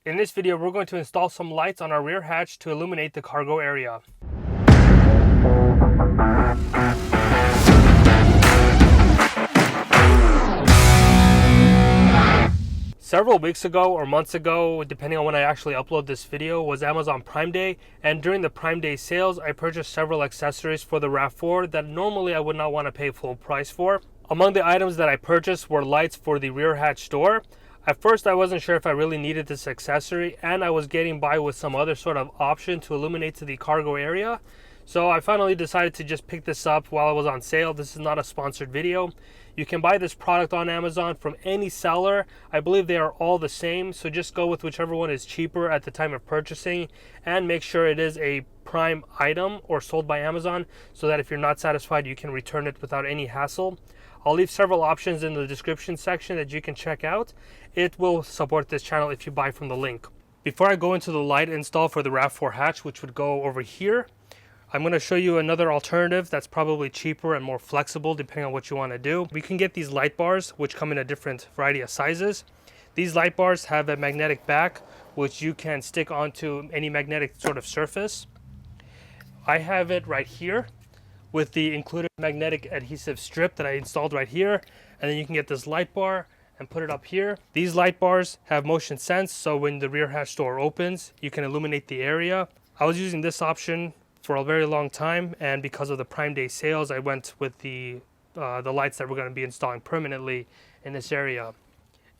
In this video, we're going to install some lights on our rear hatch to illuminate the cargo area. Several weeks ago or months ago, depending on when I actually upload this video, was Amazon Prime Day, and during the Prime Day sales, I purchased several accessories for the Rav4 that normally I would not want to pay full price for. Among the items that I purchased were lights for the rear hatch door. At first, I wasn't sure if I really needed this accessory, and I was getting by with some other sort of option to illuminate to the cargo area. So I finally decided to just pick this up while it was on sale. This is not a sponsored video. You can buy this product on Amazon from any seller. I believe they are all the same, so just go with whichever one is cheaper at the time of purchasing, and make sure it is a Prime item or sold by Amazon, so that if you're not satisfied, you can return it without any hassle. I'll leave several options in the description section that you can check out. It will support this channel if you buy from the link. Before I go into the light install for the Rav4 hatch, which would go over here, I'm going to show you another alternative that's probably cheaper and more flexible depending on what you want to do. We can get these light bars, which come in a different variety of sizes. These light bars have a magnetic back, which you can stick onto any magnetic sort of surface. I have it right here with the included magnetic adhesive strip that I installed right here. And then you can get this light bar and put it up here. These light bars have motion sense, so when the rear hatch door opens, you can illuminate the area. I was using this option for a very long time, and because of the Prime Day sales, I went with the lights that we're going to be installing permanently in this area.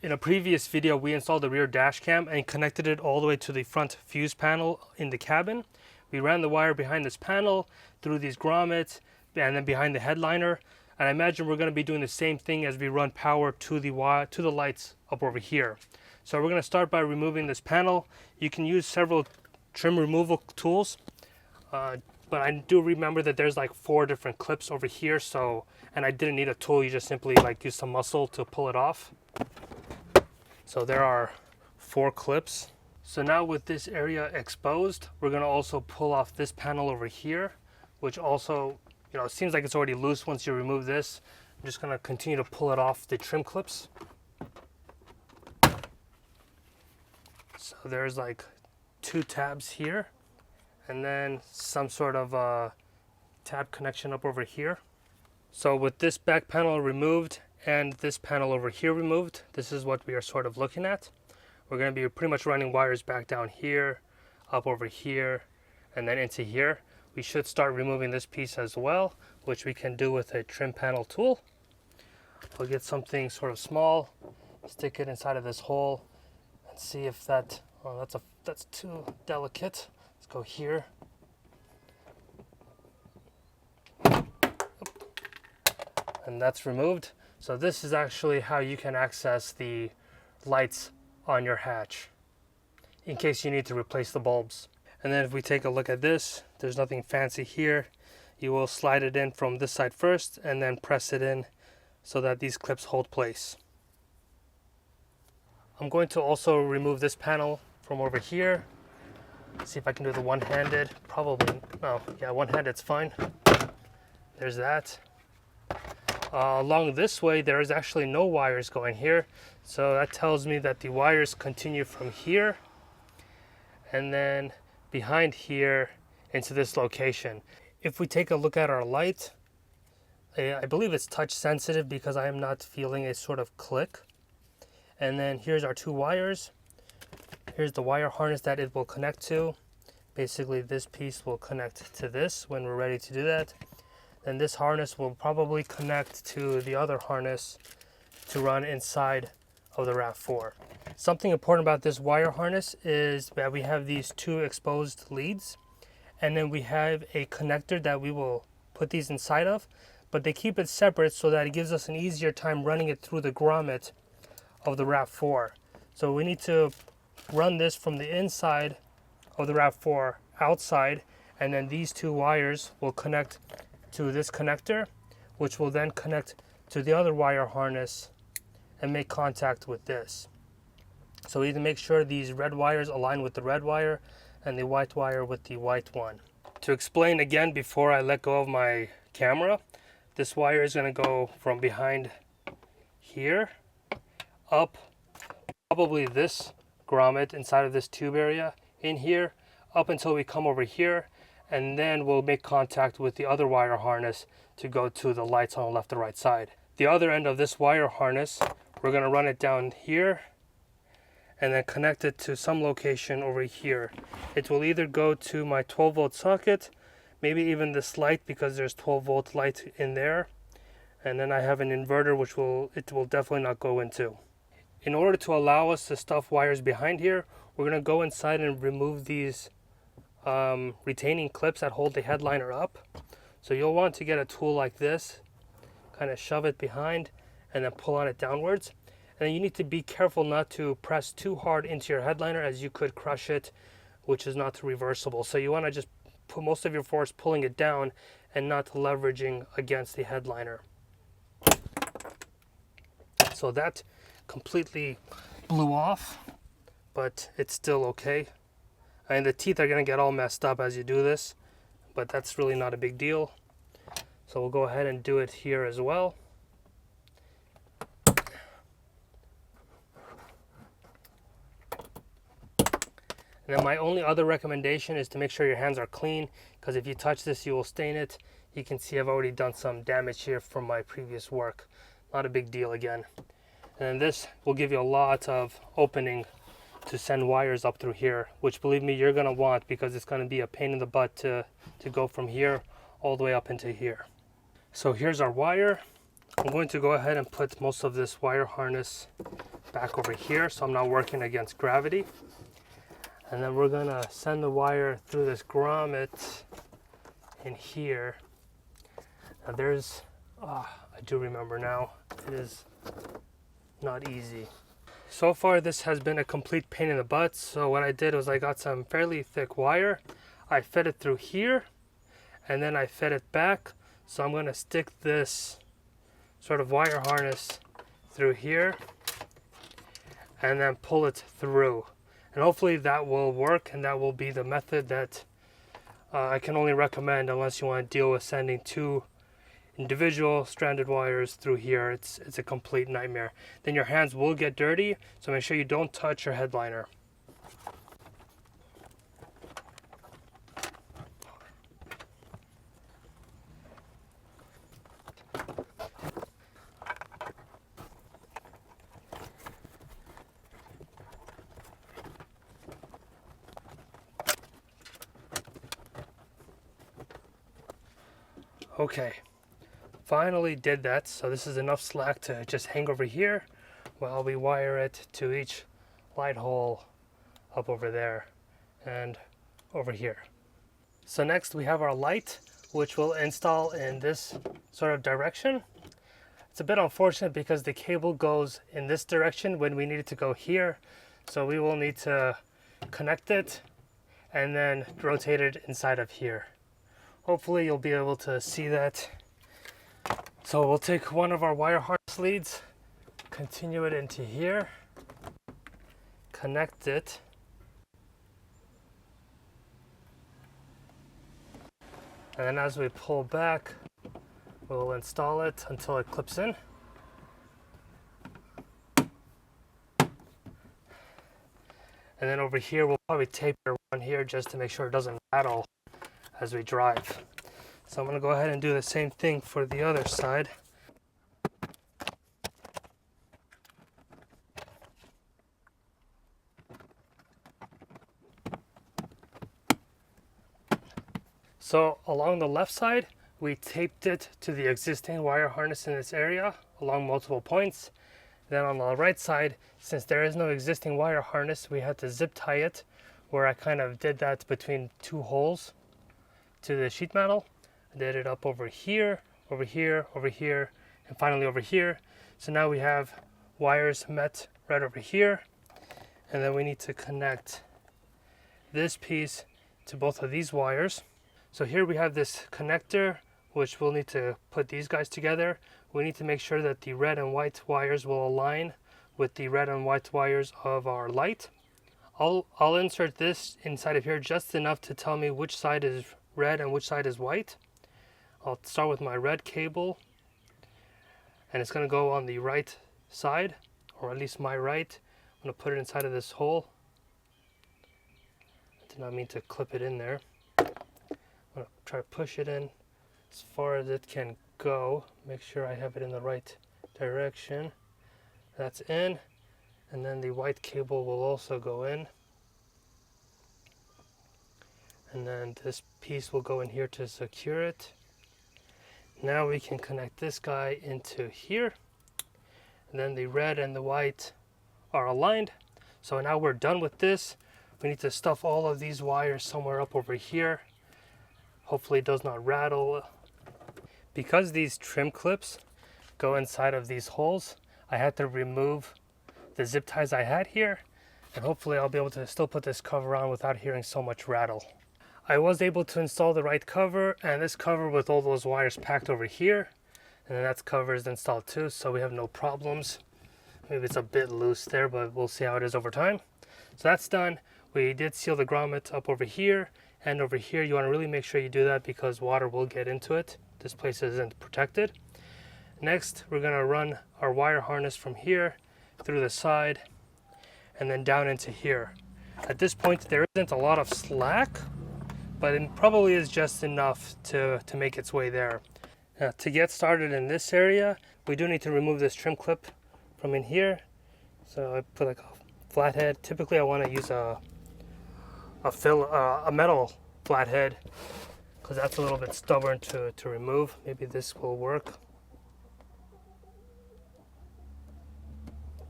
In a previous video, we installed the rear dash cam and connected it all the way to the front fuse panel in the cabin. We ran the wire behind this panel through these grommets and then behind the headliner, and I imagine we're going to be doing the same thing as we run power to the lights up over here. So we're going to start by removing this panel. You can use several trim removal tools. But I do remember that there's like 4 different clips over here, and I didn't need a tool. You just simply like use some muscle to pull it off. So there are 4 clips. So now with this area exposed, we're going to also pull off this panel over here, which also, it seems like it's already loose once you remove this. I'm just going to continue to pull it off the trim clips. So there's like 2 tabs here, and then some sort of tab connection up over here. So with this back panel removed and this panel over here removed, this is what we are sort of looking at. We're going to be pretty much running wires back down here, up over here, and then into here. We should start removing this piece as well, which we can do with a trim panel tool. We'll get something sort of small, stick it inside of this hole, and see if that, oh, that's too delicate. Let's go here. And that's removed. So this is actually how you can access the lights on your hatch in case you need to replace the bulbs. And then if we take a look at this, there's nothing fancy here. You will slide it in from this side first and then press it in so that these clips hold place. I'm going to also remove this panel from over here. See if I can do the one-handed. Probably, no, yeah, one-handed's fine. There's that. Along this way, there is actually no wires going here. So that tells me that the wires continue from here and then behind here into this location. If we take a look at our light, I believe it's touch sensitive because I am not feeling a sort of click. And then here's our 2 wires. Here's the wire harness that it will connect to. Basically, this piece will connect to this when we're ready to do that. Then this harness will probably connect to the other harness to run inside of the Rav4. Something important about this wire harness is that we have these 2 exposed leads, and then we have a connector that we will put these inside of, but they keep it separate so that it gives us an easier time running it through the grommet of the Rav4. So we need to run this from the inside of the Rav4 outside, and then these 2 wires will connect to this connector, which will then connect to the other wire harness and make contact with this. So we need to make sure these red wires align with the red wire and the white wire with the white one. To explain again before I let go of my camera, this wire is going to go from behind here up probably this grommet inside of this tube area in here up until we come over here, and then we'll make contact with the other wire harness to go to the lights on the left and right side. The other end of this wire harness, we're going to run it down here and then connect it to some location over here. It will either go to my 12 volt socket, maybe even this light because there's 12 volt light in there, and then I have an inverter which it will definitely not go into. In order to allow us to stuff wires behind here, we're going to go inside and remove these retaining clips that hold the headliner up. So you'll want to get a tool like this, kind of shove it behind and then pull on it downwards. And then you need to be careful not to press too hard into your headliner, as you could crush it, which is not reversible. So you want to just put most of your force pulling it down and not leveraging against the headliner. So that completely blew off, but it's still okay. And the teeth are going to get all messed up as you do this, but that's really not a big deal. So we'll go ahead and do it here as well. And then my only other recommendation is to make sure your hands are clean, because if you touch this you will stain it. You can see I've already done some damage here from my previous work. Not a big deal again. And then this will give you a lot of opening to send wires up through here, which believe me you're going to want, because it's going to be a pain in the butt to go from here all the way up into here. So here's our wire. I'm going to go ahead and put most of this wire harness back over here so I'm not working against gravity. And then we're going to send the wire through this grommet in here. Now there's, I do remember now, it is not easy. So far this has been a complete pain in the butt. So what I did was I got some fairly thick wire. I fed it through here and then I fed it back. So I'm going to stick this sort of wire harness through here and then pull it through. And hopefully that will work, and that will be the method that I can only recommend unless you want to deal with sending two individual stranded wires through here. It's a complete nightmare. Then your hands will get dirty, so make sure you don't touch your headliner. Okay, finally did that. So this is enough slack to just hang over here while we wire it to each light hole up over there and over here. So next we have our light, which we'll install in this sort of direction. It's a bit unfortunate because the cable goes in this direction when we need it to go here. So we will need to connect it and then rotate it inside of here. Hopefully you'll be able to see that. So we'll take one of our wire harness leads, continue it into here, connect it, and then as we pull back, we'll install it until it clips in. And then over here, we'll probably tape one here just to make sure it doesn't rattle as we drive. So I'm going to go ahead and do the same thing for the other side. So along the left side, we taped it to the existing wire harness in this area along multiple points. Then on the right side, since there is no existing wire harness, we had to zip tie it, where I kind of did that between two holes to the sheet metal. I did it up over here, over here, over here, and finally over here. So now we have wires met right over here, and then we need to connect this piece to both of these wires. So here we have this connector, which we'll need to put these guys together. We need to make sure that the red and white wires will align with the red and white wires of our light. I'll insert this inside of here just enough to tell me which side is red and which side is white. I'll start with my red cable, and it's going to go on the right side, or at least my right. I'm going to put it inside of this hole Did not mean to clip it in there. I'm going to try to push it in as far as it can go. Make sure I have it in the right direction. That's in. And then the white cable will also go in. And then this piece will go in here to secure it. Now we can connect this guy into here. And then the red and the white are aligned. So now we're done with this. We need to stuff all of these wires somewhere up over here. Hopefully it does not rattle. Because these trim clips go inside of these holes, I had to remove the zip ties I had here. And hopefully I'll be able to still put this cover on without hearing so much rattle. I was able to install the right cover, and this cover with all those wires packed over here, and then that cover is installed too, so we have no problems. Maybe it's a bit loose there, but we'll see how it is over time. So that's done. We did seal the grommet up over here and over here. You want to really make sure you do that because water will get into it. This place isn't protected. Next, we're going to run our wire harness from here through the side and then down into here. At this point, there isn't a lot of slack, but it probably is just enough to make its way there. Now, to get started in this area, we do need to remove this trim clip from in here. So I put like a flathead. Typically I want to use a metal flathead because that's a little bit stubborn to remove. Maybe this will work.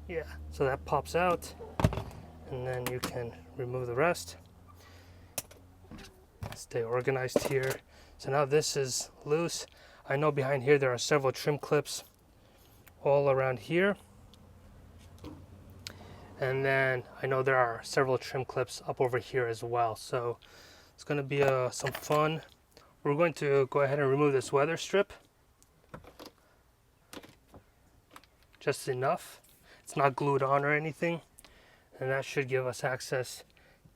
Yeah, so that pops out and then you can remove the rest. Stay organized here. So now this is loose. I know behind here there are several trim clips all around here. And then I know there are several trim clips up over here as well. So it's going to be some fun. We're going to go ahead and remove this weather strip. Just enough. It's not glued on or anything. And that should give us access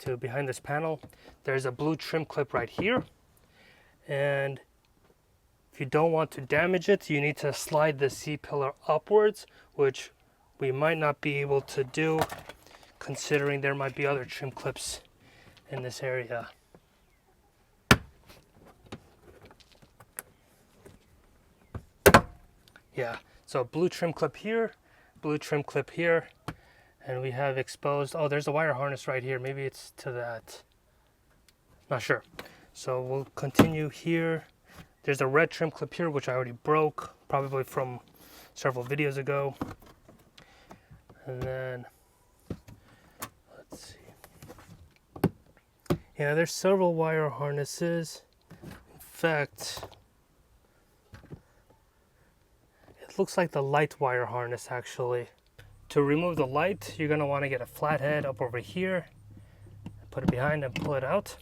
to behind this panel. There's a blue trim clip right here. And if you don't want to damage it, you need to slide the C-pillar upwards, which we might not be able to do considering there might be other trim clips in this area. Yeah, so blue trim clip here, blue trim clip here, and we have exposed, oh, there's a wire harness right here. Maybe it's to that. Not sure. So we'll continue here. There's a red trim clip here, which I already broke, probably from several videos ago. And then, let's see. Yeah, there's several wire harnesses. In fact, it looks like the light wire harness actually. To remove the light, you're gonna wanna get a flathead up over here, put it behind and pull it out.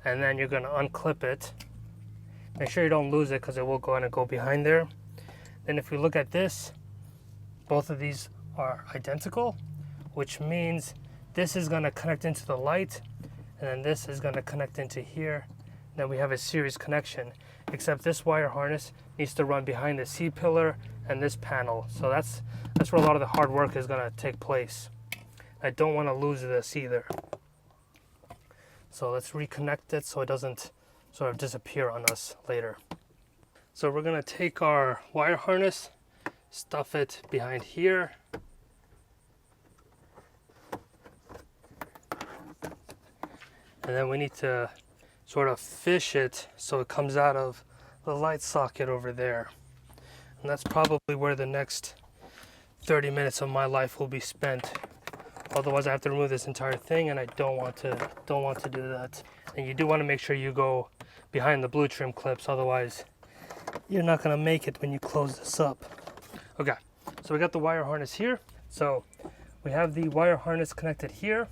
And then you're gonna unclip it. Make sure you don't lose it because it will go behind there. Then if we look at this, both of these are identical, which means this is going to connect into the light, and then this is going to connect into here. Then we have a series connection, except this wire harness needs to run behind the C-pillar and this panel. So that's where a lot of the hard work is going to take place. I don't want to lose this either. So let's reconnect it so it doesn't sort of disappear on us later. So we're going to take our wire harness, stuff it behind here. And then we need to sort of fish it so it comes out of the light socket over there. And that's probably where the next 30 minutes of my life will be spent. Otherwise I have to remove this entire thing, and I don't want to do that. And you do want to make sure you go behind the blue trim clips, otherwise you're not going to make it when you close this up. Okay, so we got the wire harness here. So we have the wire harness connected here,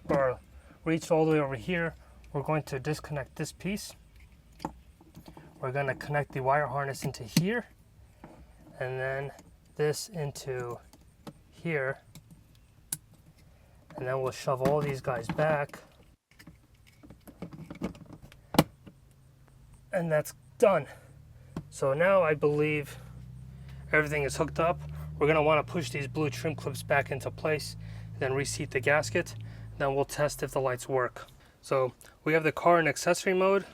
or reached all the way over here. We're going to disconnect this piece. We're going to connect the wire harness into here, and then this into here. And then we'll shove all these guys back. And that's done. So now I believe everything is hooked up. We're going to want to push these blue trim clips back into place, then reseat the gasket. then we'll test if the lights work. So we have the car in accessory mode.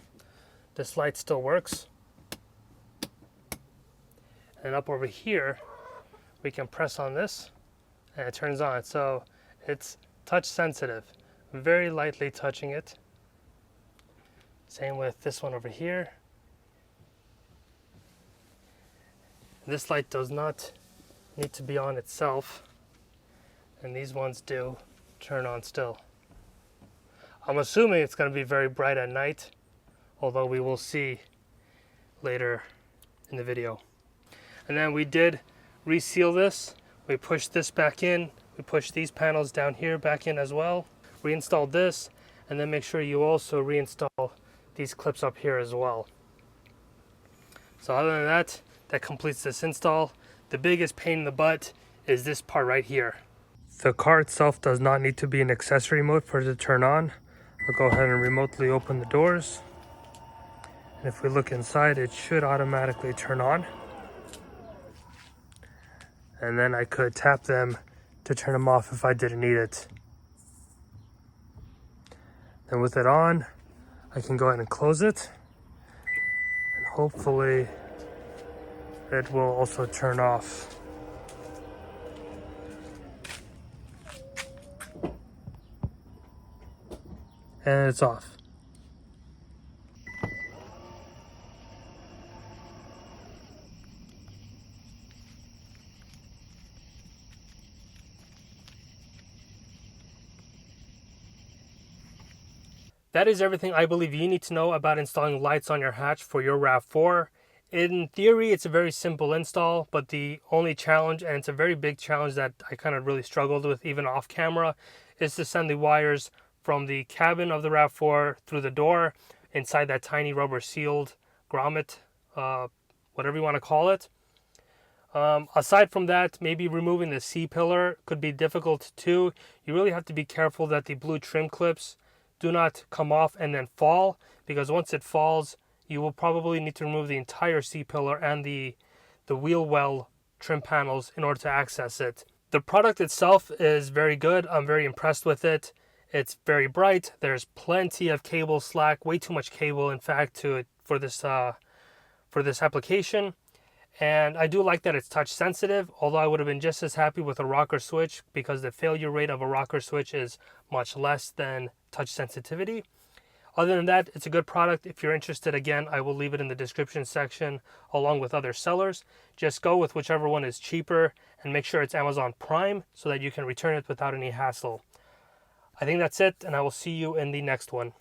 This light still works. And up over here, we can press on this and it turns on. So it's touch sensitive, very lightly touching it. Same with this one over here. This light does not need to be on itself, and these ones do turn on still. I'm assuming it's going to be very bright at night, although we will see later in the video. And then we did reseal this. We pushed this back in. We pushed these panels down here back in as well. Reinstalled this, and then make sure you also reinstall these clips up here as well. So other than that, that completes this install. The biggest pain in the butt is this part right here. The car itself does not need to be in accessory mode for it to turn on. I'll go ahead and remotely open the doors. And if we look inside, it should automatically turn on. And then I could tap them to turn them off if I didn't need it. Then with it on, I can go ahead and close it. And hopefully it will also turn off. And it's off. That is everything I believe you need to know about installing lights on your hatch for your RAV4. In theory, it's a very simple install, but the only challenge, and it's a very big challenge that I kind of really struggled with even off camera, is to send the wires from the cabin of the RAV4 through the door inside that tiny rubber sealed grommet, whatever you want to call it. Aside from that, maybe removing the C-pillar could be difficult too. You really have to be careful that the blue trim clips do not come off and then fall, because once it falls, you will probably need to remove the entire C-pillar and the wheel well trim panels in order to access it. The product itself is very good. I'm very impressed with it. It's very bright. There's plenty of cable slack, way too much cable, in fact, for this application. And I do like that it's touch sensitive, although I would have been just as happy with a rocker switch because the failure rate of a rocker switch is much less than touch sensitivity. Other than that, it's a good product. If you're interested, again, I will leave it in the description section along with other sellers. Just go with whichever one is cheaper and make sure it's Amazon Prime so that you can return it without any hassle. I think that's it, and I will see you in the next one.